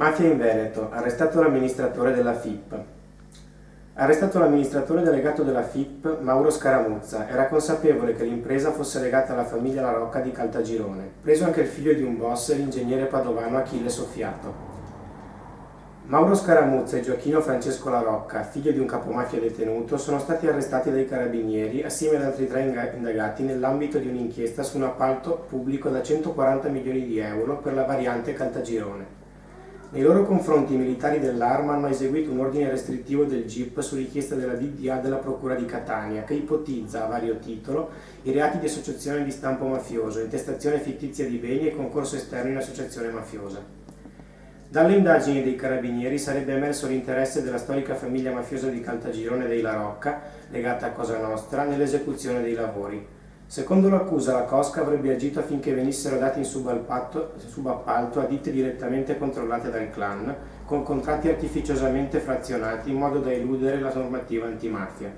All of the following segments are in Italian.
Mafia in Veneto, arrestato l'amministratore della FIP. Arrestato l'amministratore delegato della FIP, Mauro Scaramuzza, era consapevole che l'impresa fosse legata alla famiglia La Rocca di Caltagirone, preso anche il figlio di un boss, l'ingegnere padovano Achille Soffiato. Mauro Scaramuzza e Gioacchino Francesco La Rocca, figlio di un capomafia detenuto, sono stati arrestati dai carabinieri assieme ad altri 3 indagati nell'ambito di un'inchiesta su un appalto pubblico da 140 milioni di euro per la variante Caltagirone. Nei loro confronti i militari dell'Arma hanno eseguito un ordine restrittivo del GIP su richiesta della DDA della Procura di Catania, che ipotizza a vario titolo i reati di associazione di stampo mafioso, intestazione fittizia di beni e concorso esterno in associazione mafiosa. Dalle indagini dei carabinieri sarebbe emerso l'interesse della storica famiglia mafiosa di Caltagirone dei La Rocca, legata a Cosa Nostra, nell'esecuzione dei lavori. Secondo l'accusa, la Cosca avrebbe agito affinché venissero dati in subappalto a ditte direttamente controllate dal clan, con contratti artificiosamente frazionati in modo da eludere la normativa antimafia,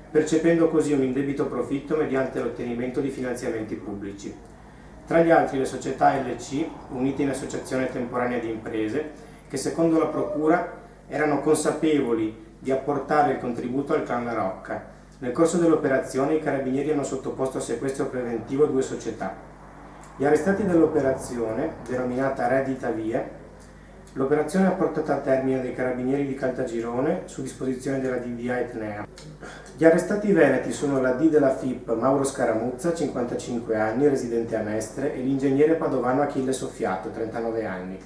percependo così un indebito profitto mediante l'ottenimento di finanziamenti pubblici. Tra gli altri le società LC, unite in associazione temporanea di imprese, che secondo la Procura erano consapevoli di apportare il contributo al clan La Rocca. Nel corso dell'operazione i carabinieri hanno sottoposto a sequestro preventivo 2 società. Gli arrestati dell'operazione, denominata Reddita Vie, l'operazione ha portato a termine dai carabinieri di Caltagirone su disposizione della DDA Etnea. Gli arrestati veneti sono la D della FIP Mauro Scaramuzza, 55 anni, residente a Mestre, e l'ingegnere padovano Achille Soffiato, 39 anni.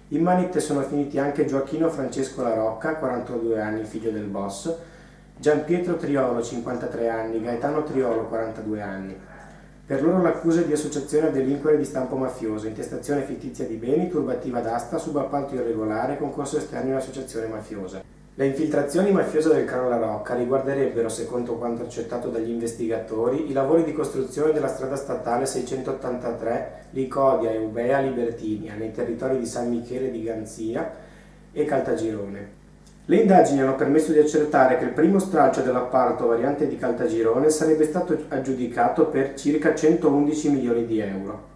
In manette sono finiti anche Gioacchino Francesco La Rocca, 42 anni, figlio del boss, Gianpietro Triolo, 53 anni, Gaetano Triolo, 42 anni. Per loro l'accusa è di associazione a delinquere di stampo mafioso, intestazione fittizia di beni, turbativa d'asta, subappalto irregolare, concorso esterno in associazione mafiosa. Le infiltrazioni mafiose del clan La Rocca riguarderebbero, secondo quanto accertato dagli investigatori, i lavori di costruzione della strada statale 683 Licodia e Ubea Libertinia nei territori di San Michele di Ganzia e Caltagirone. Le indagini hanno permesso di accertare che il primo stralcio dell'appalto variante di Caltagirone sarebbe stato aggiudicato per circa 111 milioni di euro.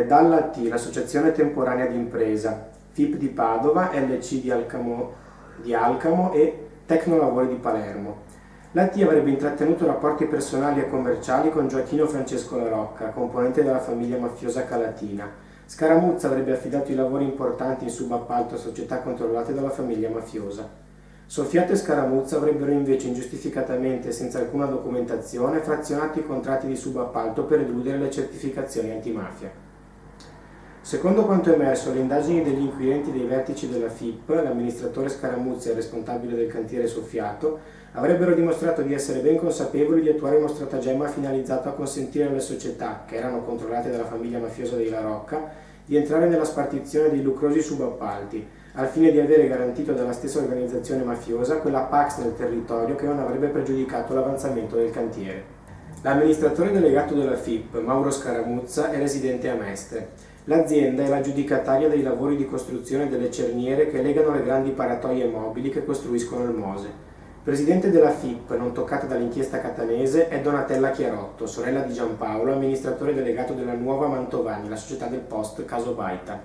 Dalla T, l'associazione temporanea di impresa, FIP di Padova, LC di Alcamo e Tecnolavori di Palermo. La T avrebbe intrattenuto rapporti personali e commerciali con Gioacchino Francesco La Rocca, componente della famiglia mafiosa calatina. Scaramuzza avrebbe affidato i lavori importanti in subappalto a società controllate dalla famiglia mafiosa. Soffiato e Scaramuzza avrebbero invece ingiustificatamente e senza alcuna documentazione frazionato i contratti di subappalto per eludere le certificazioni antimafia. Secondo quanto emerso alle indagini degli inquirenti dei vertici della FIP, l'amministratore Scaramuzza e il responsabile del cantiere Soffiato avrebbero dimostrato di essere ben consapevoli di attuare uno stratagemma finalizzato a consentire alle società, che erano controllate dalla famiglia mafiosa dei La Rocca, di entrare nella spartizione dei lucrosi subappalti, al fine di avere garantito dalla stessa organizzazione mafiosa quella pax nel territorio che non avrebbe pregiudicato l'avanzamento del cantiere. L'amministratore delegato della FIP, Mauro Scaramuzza, è residente a Mestre. L'azienda è l'aggiudicataria dei lavori di costruzione delle cerniere che legano le grandi paratoie mobili che costruiscono il Mose. Presidente della FIP, non toccata dall'inchiesta catanese, è Donatella Chiarotto, sorella di Giampaolo, amministratore delegato della Nuova Mantovani, la società del Post Caso Baita.